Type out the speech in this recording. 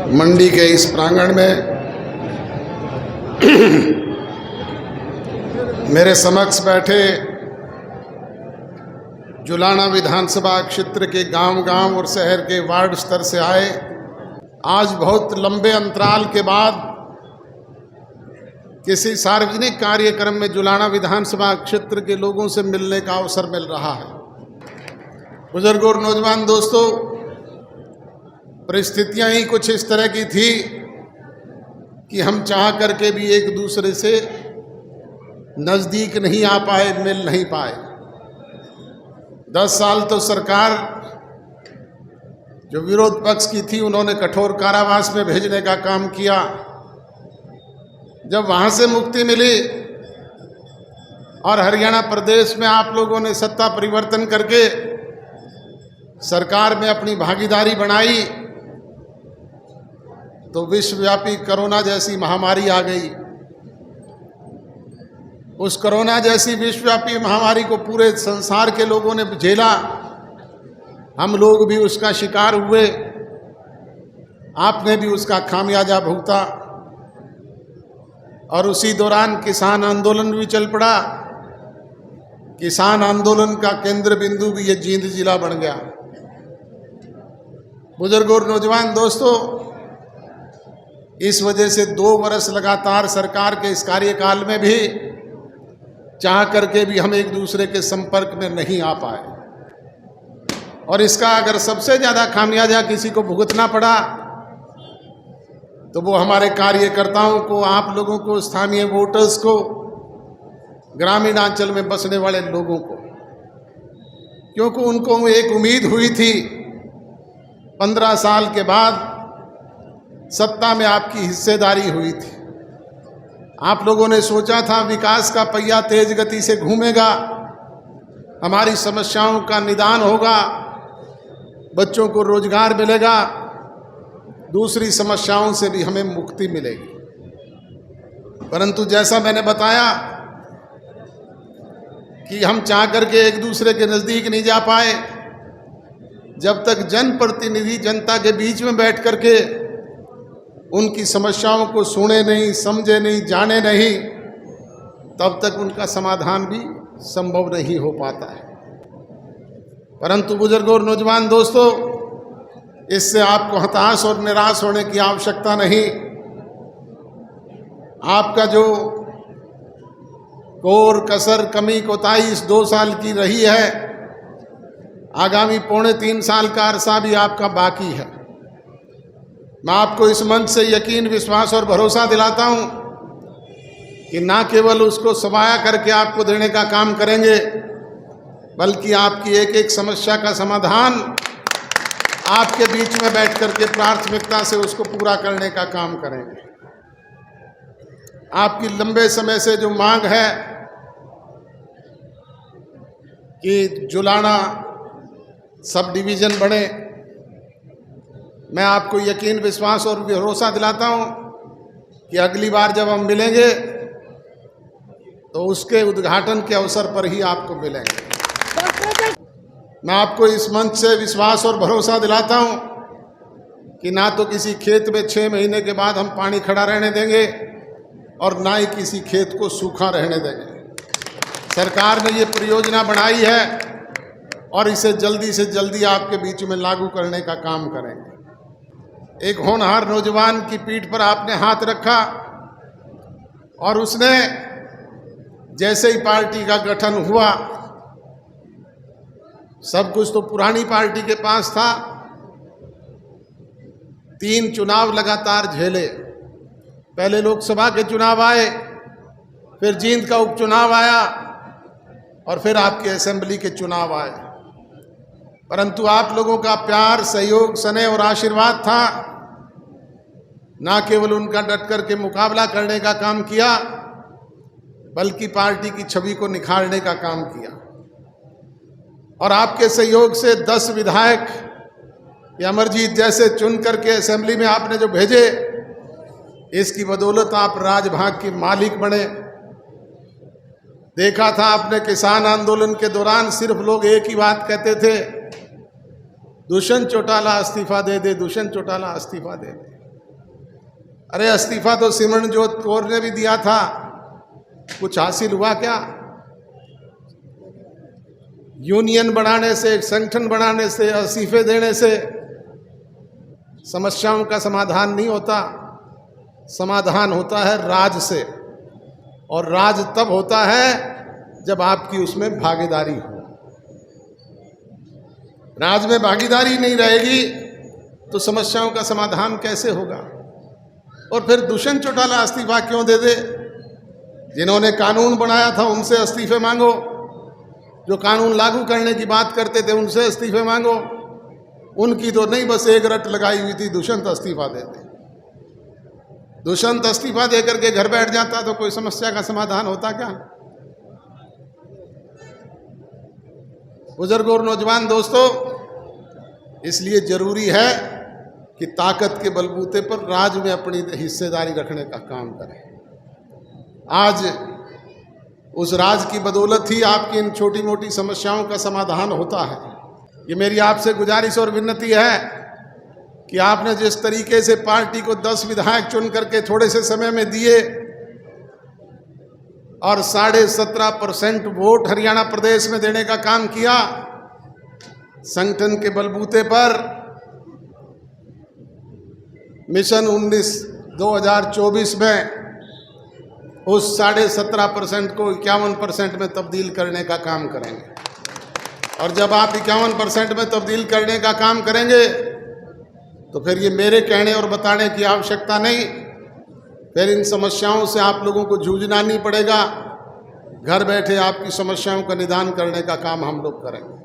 मंडी के इस प्रांगण में मेरे समक्ष बैठे जुलाना विधानसभा क्षेत्र के गांव-गांव और शहर के वार्ड स्तर से आए, आज बहुत लंबे अंतराल के बाद किसी सार्वजनिक कार्यक्रम में जुलाना विधानसभा क्षेत्र के लोगों से मिलने का अवसर मिल रहा है। बुजुर्गों और नौजवान दोस्तों, परिस्थितियां ही कुछ इस तरह की थी कि हम चाह करके भी एक दूसरे से नज़दीक नहीं आ पाए, मिल नहीं पाए। 10 साल तो सरकार जो विरोध पक्ष की थी उन्होंने कठोर कारावास में भेजने का काम किया। जब वहाँ से मुक्ति मिली और हरियाणा प्रदेश में आप लोगों ने सत्ता परिवर्तन करके सरकार में अपनी भागीदारी बनाई, तो विश्वव्यापी कोरोना जैसी महामारी आ गई। उस कोरोना जैसी विश्वव्यापी महामारी को पूरे संसार के लोगों ने झेला, हम लोग भी उसका शिकार हुए, आपने भी उसका खामियाजा भुगता। और उसी दौरान किसान आंदोलन भी चल पड़ा। किसान आंदोलन का केंद्र बिंदु भी ये जींद जिला बन गया। बुजुर्गों और नौजवान दोस्तों, इस वजह से 2 वर्ष लगातार सरकार के इस कार्यकाल में भी चाह करके भी हम एक दूसरे के संपर्क में नहीं आ पाए। और इसका अगर सबसे ज़्यादा खामियाजा किसी को भुगतना पड़ा तो वो हमारे कार्यकर्ताओं को, आप लोगों को, स्थानीय वोटर्स को, ग्रामीणांचल में बसने वाले लोगों को, क्योंकि उनको एक उम्मीद हुई थी 15 साल के बाद सत्ता में आपकी हिस्सेदारी हुई थी। आप लोगों ने सोचा था विकास का पहिया तेज गति से घूमेगा, हमारी समस्याओं का निदान होगा, बच्चों को रोजगार मिलेगा, दूसरी समस्याओं से भी हमें मुक्ति मिलेगी। परंतु जैसा मैंने बताया कि हम चाह करके एक दूसरे के नज़दीक नहीं जा पाए। जब तक जनप्रतिनिधि जनता के बीच में बैठ करके उनकी समस्याओं को सुने नहीं, समझे नहीं, जाने नहीं, तब तक उनका समाधान भी संभव नहीं हो पाता है। परंतु बुजुर्गों और नौजवान दोस्तों, इससे आपको हताश और निराश होने की आवश्यकता नहीं। आपका जो कोर कसर कमी कोताही इस 2 साल की रही है, आगामी 3.25 साल का अरसा भी आपका बाकी है। मैं आपको इस मंच से यकीन, विश्वास और भरोसा दिलाता हूं कि ना केवल उसको समाया करके आपको देने का काम करेंगे, बल्कि आपकी एक एक समस्या का समाधान आपके बीच में बैठ करके प्राथमिकता से उसको पूरा करने का काम करेंगे। आपकी लंबे समय से जो मांग है कि जुलाना सब डिवीज़न बने, मैं आपको यकीन, विश्वास और भरोसा दिलाता हूं कि अगली बार जब हम मिलेंगे तो उसके उद्घाटन के अवसर पर ही आपको मिलेंगे। मैं आपको इस मंच से विश्वास और भरोसा दिलाता हूं कि ना तो किसी खेत में 6 महीने के बाद हम पानी खड़ा रहने देंगे और ना ही किसी खेत को सूखा रहने देंगे। सरकार ने ये परियोजना बनाई है और इसे जल्दी से जल्दी आपके बीच में लागू करने का काम करेंगे। एक होनहार नौजवान की पीठ पर आपने हाथ रखा और उसने जैसे ही पार्टी का गठन हुआ, सब कुछ तो पुरानी पार्टी के पास था, 3 चुनाव लगातार झेले। पहले लोकसभा के चुनाव आए, फिर जींद का उपचुनाव आया और फिर आपके असेंबली के चुनाव आए। परंतु आप लोगों का प्यार, सहयोग, स्नेह और आशीर्वाद था, ना केवल उनका डट कर के मुकाबला करने का काम किया, बल्कि पार्टी की छवि को निखारने का काम किया। और आपके सहयोग से 10 विधायक या अमरजीत जैसे चुन करके असेंबली में आपने जो भेजे, इसकी बदौलत आप राजभाग के मालिक बने। देखा था आपने किसान आंदोलन के दौरान सिर्फ लोग एक ही बात कहते थे, दुष्यंत चौटाला इस्तीफा दे दे, दुष्यंत चौटाला इस्तीफा दे दे। अरे इस्तीफा तो सिमरनजीत कौर ने भी दिया था, कुछ हासिल हुआ क्या? यूनियन बढ़ाने से, संगठन बढ़ाने से, इस्तीफे देने से समस्याओं का समाधान नहीं होता। समाधान होता है राज से, और राज तब होता है जब आपकी उसमें भागीदारी हो। राज में भागीदारी नहीं रहेगी तो समस्याओं का समाधान कैसे होगा? और फिर दुष्यंत चौटाला इस्तीफा क्यों दे दे? जिन्होंने कानून बनाया था उनसे इस्तीफे मांगो, जो कानून लागू करने की बात करते थे उनसे इस्तीफे मांगो। उनकी तो नहीं, बस एक रट लगाई हुई थी, दुष्यंत इस्तीफा दे दे। दुष्यंत इस्तीफा दे करके घर बैठ जाता तो कोई समस्या का समाधान होता क्या? बुजुर्ग और नौजवान दोस्तों, इसलिए जरूरी है कि ताकत के बलबूते पर राज में अपनी हिस्सेदारी रखने का काम करें। आज उस राज की बदौलत ही आपकी इन छोटी मोटी समस्याओं का समाधान होता है। ये मेरी आपसे गुजारिश और विनती है कि आपने जिस तरीके से पार्टी को 10 विधायक चुन करके थोड़े से समय में दिए और 17.5% वोट हरियाणा प्रदेश में देने का काम किया, संगठन के बलबूते पर मिशन 19-2024 में उस 17.5% को 51% में तब्दील करने का काम करेंगे। और जब आप 51% में तब्दील करने का काम करेंगे तो फिर ये मेरे कहने और बताने की आवश्यकता नहीं, फिर इन समस्याओं से आप लोगों को जूझना नहीं पड़ेगा। घर बैठे आपकी समस्याओं का निदान करने का काम हम लोग करेंगे।